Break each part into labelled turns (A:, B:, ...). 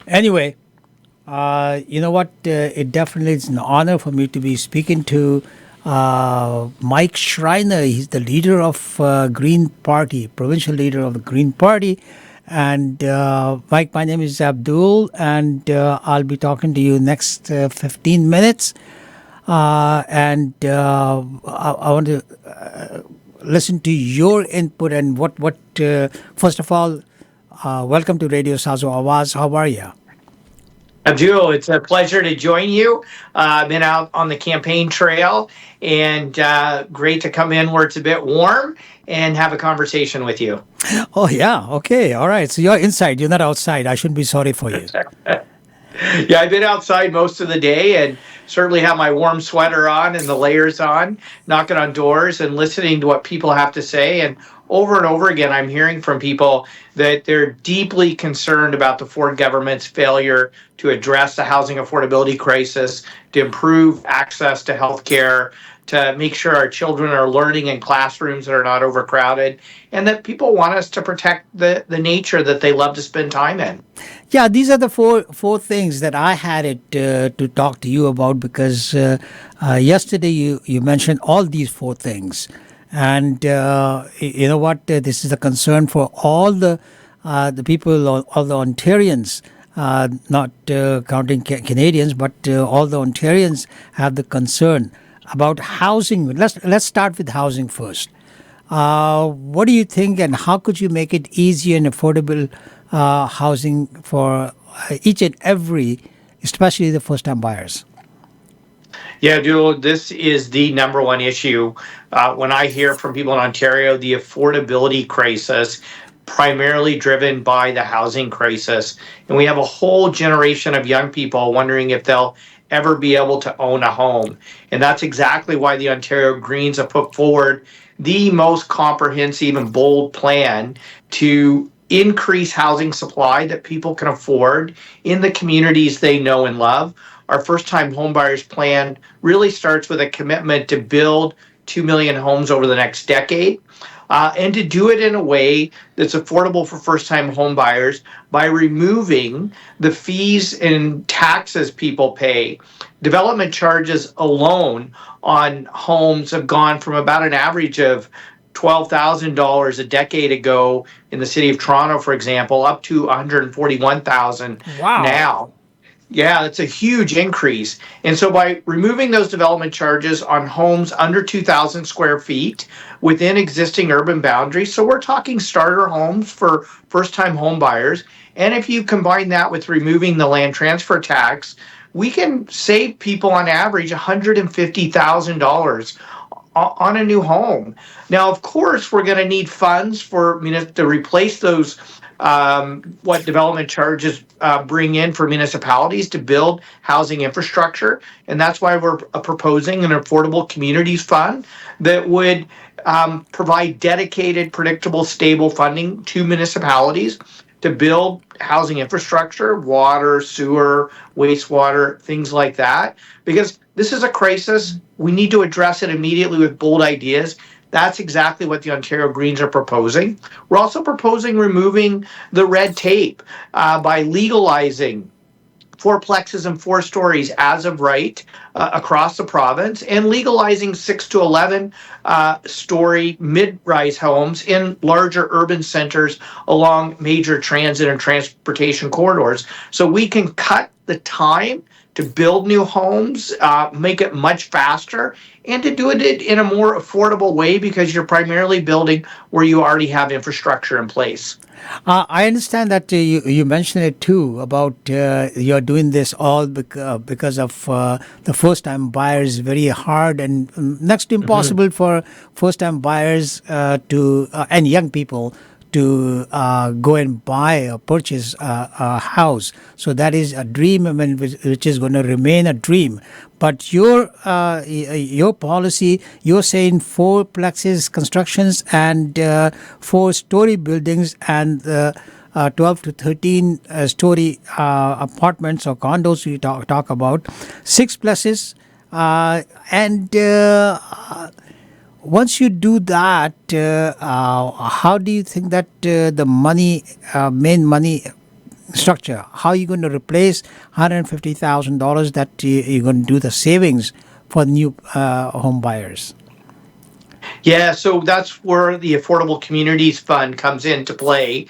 A: Anyway, you know what? It definitely is an honor for me to be speaking to Mike Schreiner. He's the leader of Green Party, provincial leader of the Green Party. And Mike, my name is Abdul, and I'll be talking to you next 15 minutes. I want to listen to your input and what. First of all, welcome to Radio Sazo Awaz. How are you?
B: Abdul, it's a pleasure to join you. I've been out on the campaign trail and great to come in where it's a bit warm and have a conversation with you.
A: Oh yeah, okay, all right. So you're inside. You're not outside. I shouldn't be sorry for you.
B: Yeah, I've been outside most of the day and certainly have my warm sweater on and the layers on, knocking on doors and listening to what people have to say. And over again, I'm hearing from people that they're deeply concerned about the Ford government's failure to address the housing affordability crisis, to improve access to health care, to make sure our children are learning in classrooms that are not overcrowded, and that people want us to protect the nature that they love to spend time in.
A: Yeah, these are the four things that I had it to talk to you about because yesterday you mentioned all these four things, and you know what? This is a concern for all the people, all the Ontarians. Not counting Canadians, but all the Ontarians have the concern about housing. Let's start with housing first. What do you think, and how could you make it easy and affordable housing for each and every, especially the first-time buyers?
B: Yeah, dude, this is the number one issue. When I hear from people in Ontario, the affordability crisis, primarily driven by the housing crisis. And we have a whole generation of young people wondering if they'll ever be able to own a home. And that's exactly why the Ontario Greens have put forward the most comprehensive and bold plan to increase housing supply that people can afford in the communities they know and love. Our first time homebuyers plan really starts with a commitment to build 2 million homes over the next decade. And to do it in a way that's affordable for first time homebuyers by removing the fees and taxes people pay. Development charges alone on homes have gone from about an average of $12,000 a decade ago in the city of Toronto, for example, up to 141,000
A: Wow.
B: now. Yeah, that's a huge increase. And so by removing those development charges on homes under 2,000 square feet within existing urban boundaries, so we're talking starter homes for first-time home buyers, and if you combine that with removing the land transfer tax, we can save people on average $150,000 on a new home. Now, of course, we're going to need funds for to replace those what development charges bring in for municipalities to build housing infrastructure, and that's why we're proposing an affordable communities fund that would provide dedicated, predictable, stable funding to municipalities to build housing infrastructure, water, sewer, wastewater, things like that. Because this is a crisis. We need to address it immediately with bold ideas. That's exactly what the Ontario Greens are proposing. We're also proposing removing the red tape by legalizing fourplexes and four stories as of right across the province, and legalizing 6 to 11 story mid-rise homes in larger urban centers along major transit and transportation corridors. So we can cut the time to build new homes, make it much faster, and to do it in a more affordable way because you're primarily building where you already have infrastructure in place.
A: I understand that you mentioned it too about you're doing this all because of the first time buyers, very hard and next to
B: Mhm.
A: impossible for first time buyers to and young people to go and buy or purchase a house. So that is a dream, I mean, which is going to remain a dream. But your policy, you're saying four plexes constructions and four-story buildings and 12 to 13 story apartments or condos we talk about, six pluses, and once you do that, how do you think that the money, main money, structure. How are you going to replace $150,000 that you're going to do the savings for new home buyers?
B: Yeah, so that's where the Affordable Communities Fund comes into play.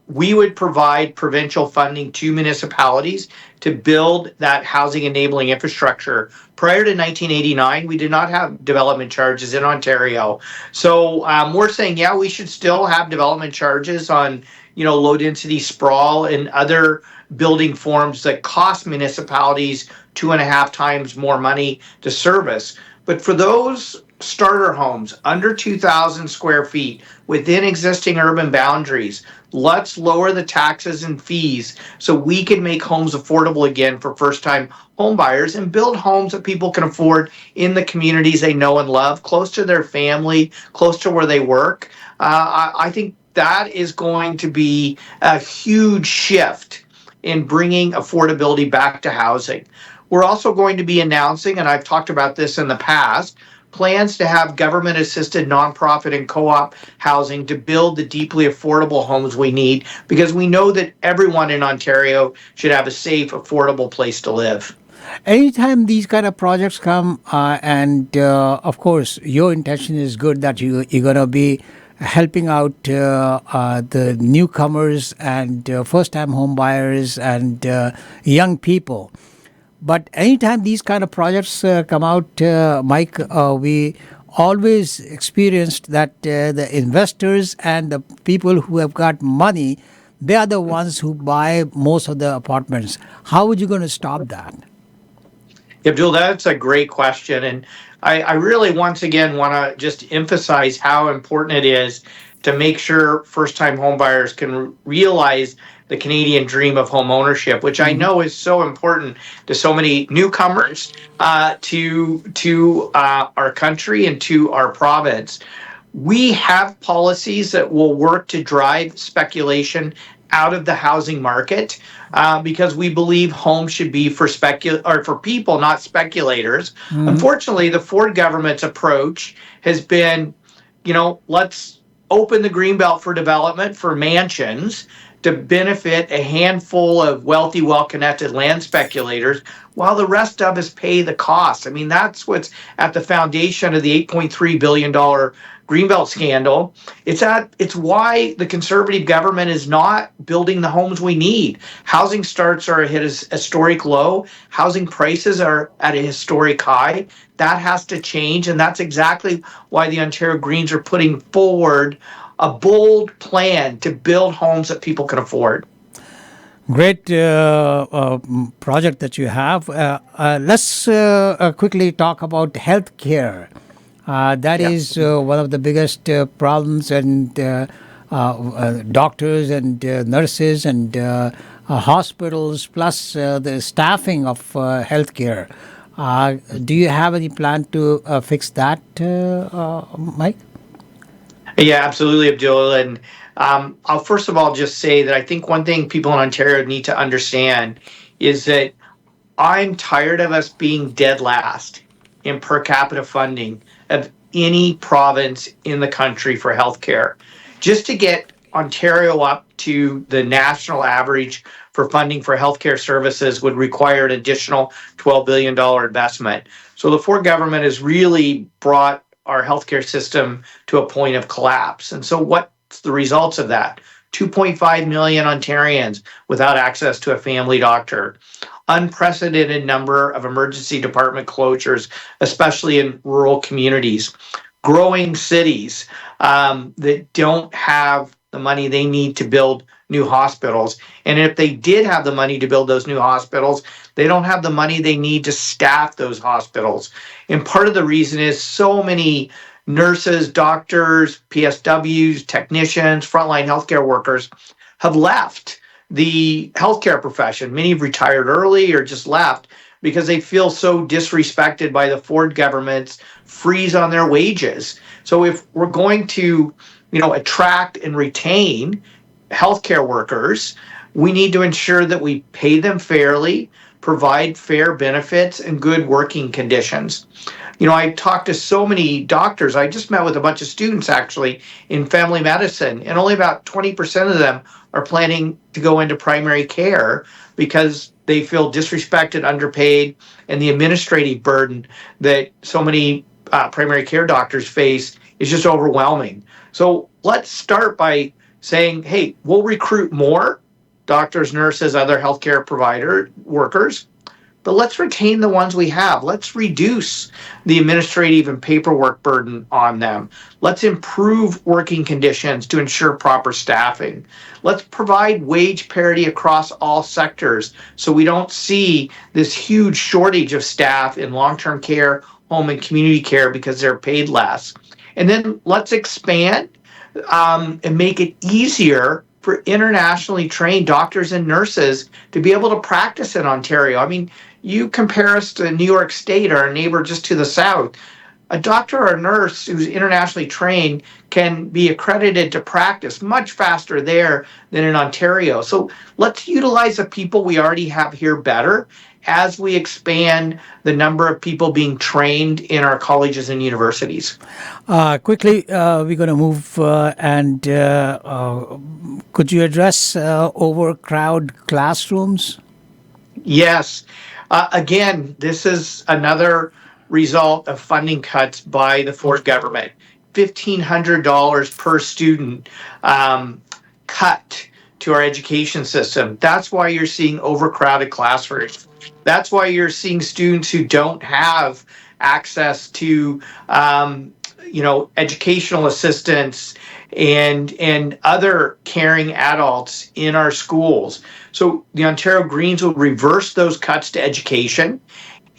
B: We would provide provincial funding to municipalities to build that housing enabling infrastructure. Prior to 1989, we did not have development charges in Ontario. So we're saying, yeah, we should still have development charges on, low density sprawl and other building forms that cost municipalities 2.5 times more money to service. But for those starter homes under 2,000 square feet within existing urban boundaries, let's lower the taxes and fees so we can make homes affordable again for first time home buyers and build homes that people can afford in the communities they know and love, close to their family, close to where they work. I think that is going to be a huge shift in bringing affordability back to housing. We're also going to be announcing, and I've talked about this in the past, plans to have government assisted nonprofit and co op housing to build the deeply affordable homes we need, because we know that everyone in Ontario should have a safe, affordable place to live.
A: Anytime these kind of projects come, and of course, your intention is good that you're going to be helping out the newcomers and first-time home buyers and young people. But anytime these kind of projects come out, Mike, we always experienced that the investors and the people who have got money, they are the ones who buy most of the apartments. How are you going to stop that?
B: Abdul, that's a great question. And I really, once again, want to just emphasize how important it is to make sure first time homebuyers can realize the Canadian dream of home ownership, which I know is so important to so many newcomers to our country and to our province. We have policies that will work to drive speculation out of the housing market, because we believe homes should be for people, not speculators. Unfortunately, the Ford government's approach has been, let's open the greenbelt for development for mansions to benefit a handful of wealthy, well-connected land speculators, while the rest of us pay the cost. I mean, that's what's at the foundation of the $8.3 billion Greenbelt scandal. It's why the Conservative government is not building the homes we need. Housing starts are at a historic low. Housing prices are at a historic high. That has to change, and that's exactly why the Ontario Greens are putting forward a bold plan to build homes that people can afford.
A: Great project that you have. Let's quickly talk health healthcare. That
B: Yeah.
A: is one of the biggest problems, and doctors and nurses and hospitals, plus the staffing of healthcare. Do you have any plan to fix that, Mike?
B: Yeah, absolutely, Abdul. And I'll first of all just say that I think one thing people in Ontario need to understand is that I'm tired of us being dead last in per capita funding of any province in the country for healthcare. Just to get Ontario up to the national average for funding for healthcare services would require an additional $12 billion investment. So the Ford government has really brought our healthcare system to a point of collapse. And so what's the results of that? 2.5 million Ontarians without access to a family doctor. Unprecedented number of emergency department closures, especially in rural communities. Growing cities that don't have the money they need to build new hospitals. And if they did have the money to build those new hospitals, they don't have the money they need to staff those hospitals. And part of the reason is so many nurses, doctors, PSWs, technicians, frontline healthcare workers have left the healthcare profession. Many have retired early or just left because they feel so disrespected by the Ford government's freeze on their wages. So if we're going to, attract and retain healthcare workers, we need to ensure that we pay them fairly, provide fair benefits and good working conditions. I talked to so many doctors. I just met with a bunch of students actually in family medicine, and only about 20% of them are planning to go into primary care because they feel disrespected, underpaid, and the administrative burden that so many primary care doctors face is just overwhelming. So let's start by saying, hey, we'll recruit more doctors, nurses, other healthcare provider workers, but let's retain the ones we have. Let's reduce the administrative and paperwork burden on them. Let's improve working conditions to ensure proper staffing. Let's provide wage parity across all sectors so we don't see this huge shortage of staff in long-term care, home and community care because they're paid less. And then let's expand and make it easier for internationally trained doctors and nurses to be able to practice in Ontario. I mean, you compare us to New York State, our neighbor just to the south. A doctor or a nurse who's internationally trained can be accredited to practice much faster there than in Ontario. So let's utilize the people we already have here better as we expand the number of people being trained in our colleges and universities.
A: Quickly, we're going to move and could you address overcrowded classrooms?
B: Yes. Again, this is another result of funding cuts by the Ford government. $1,500 per student cut to our education system. That's why you're seeing overcrowded classrooms. That's why you're seeing students who don't have access to educational assistance and other caring adults in our schools. So the Ontario Greens will reverse those cuts to education,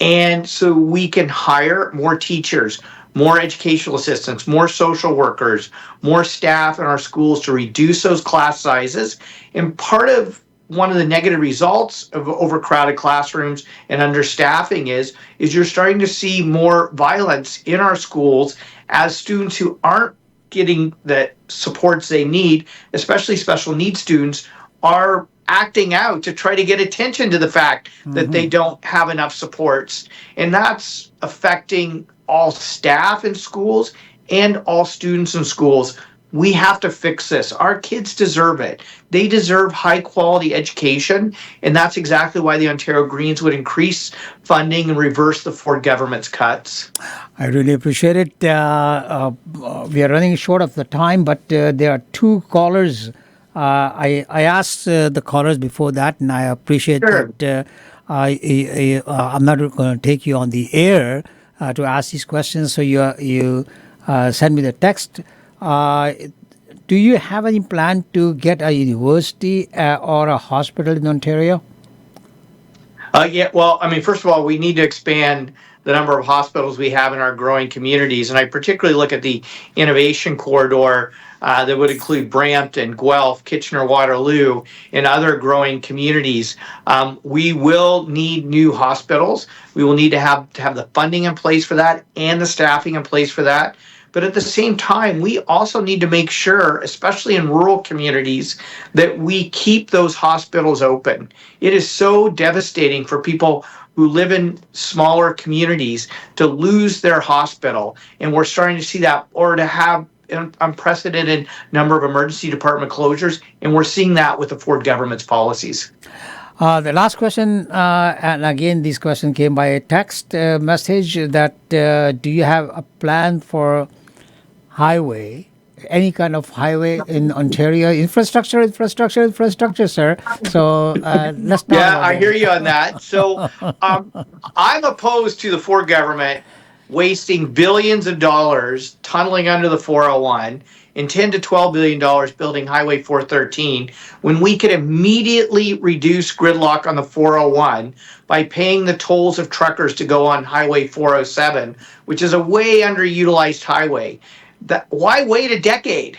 B: and so we can hire more teachers, more educational assistants, more social workers, more staff in our schools to reduce those class sizes. And part of one of the negative results of overcrowded classrooms and understaffing is you're starting to see more violence in our schools as students who aren't getting the supports they need, especially special needs students, are acting out to try to get attention to the fact that they don't have enough supports. And that's affecting all staff in schools and all students in schools. We have to fix this. Our kids deserve it. They deserve high quality education, and that's exactly why the Ontario Greens would increase funding and reverse the Ford government's cuts.
A: I really appreciate it. We are running short of the time, but there are two callers. I asked the callers before that, and I appreciate that I'm not going to take you on the air to ask these questions, so you send me the text. Do you have any plan to get a university or a hospital in Ontario?
B: Well, I mean, first of all, we need to expand the number of hospitals we have in our growing communities. And I particularly look at the innovation corridor that would include Brampton, Guelph, Kitchener-Waterloo, and other growing communities. We will need new hospitals. We will need to have the funding in place for that and the staffing in place for that. But at the same time, we also need to make sure, especially in rural communities, that we keep those hospitals open. It is so devastating for people who live in smaller communities to lose their hospital. And we're starting to see that, or to have an unprecedented number of emergency department closures. And we're seeing that with the Ford government's policies.
A: The last question, and again, this question came by a text message, that do you have a plan for highway, any kind of highway in Ontario? Infrastructure, sir. So let's talk about
B: I hear you on that. So I'm opposed to the Ford government wasting billions of dollars tunneling under the 401 and $10 to $12 billion building Highway 413 when we could immediately reduce gridlock on the 401 by paying the tolls of truckers to go on Highway 407, which is a way underutilized highway. Why wait a decade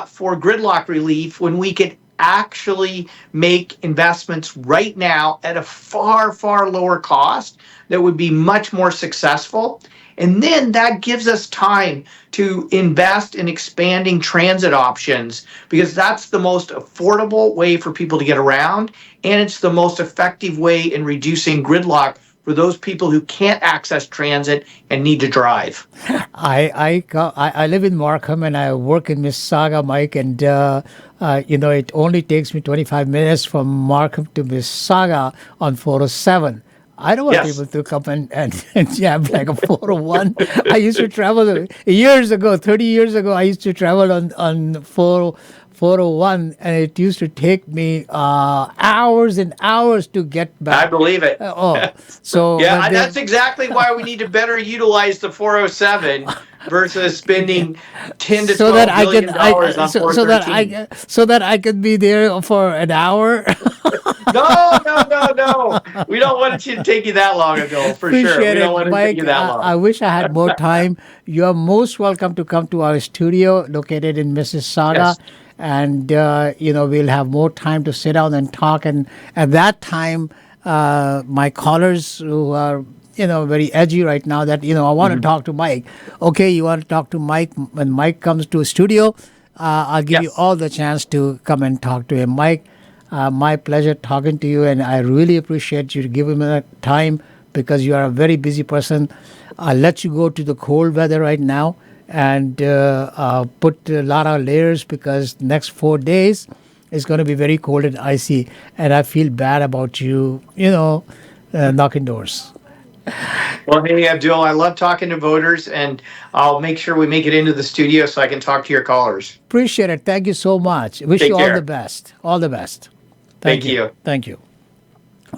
B: for gridlock relief when we could actually make investments right now at a far, far lower cost that would be much more successful. And then that gives us time to invest in expanding transit options because that's the most affordable way for people to get around. And it's the most effective way in reducing gridlock for those people who can't access transit and need to drive.
A: I live in Markham and I work in Mississauga, Mike, and it only takes me 25 minutes from Markham to Mississauga on 407. I don't want
B: Yes.
A: people to come and jam like a 401. I used to travel years ago, 30 years ago, I used to travel on 401, and it used to take me hours and hours to get
B: I
A: back.
B: believe it.
A: Oh, so,
B: Yeah,
A: but
B: that's
A: then,
B: exactly why we need to better utilize the 407 versus spending 10 to
A: so that
B: 12
A: I can
B: billion dollars on
A: so that
B: 413.
A: so that I can be there for an hour.
B: No, no, no, no. We don't want it to take you that long ago, for sure. We
A: Appreciate
B: don't
A: it,
B: want it to take you
A: Mike.
B: that
A: I
B: long.
A: wish I had more time. You are most welcome to come to our studio located in Mississauga.
B: Yes.
A: And, we'll have more time to sit down and talk. And at that time, my callers who are, very edgy right now that, I want to
B: Mhm.
A: talk to Mike. Okay, you want to talk to Mike? When Mike comes to a studio, I'll give you
B: Yes.
A: all the chance to come and talk to him. Mike, my pleasure talking to you, and I really appreciate you giving me that time because you are a very busy person. I'll let you go to the cold weather right now and put a lot of layers because next 4 days is going to be very cold and icy, and I feel bad about you, knocking doors.
B: Well, hey, Abdul, I love talking to voters, and I'll make sure we make it into the studio so I can talk to your callers.
A: Appreciate it. Thank you so much. Wish you
B: Take
A: all the
B: care.
A: best. All the best. Thank
B: Thank
A: you.
B: you.
A: Thank you.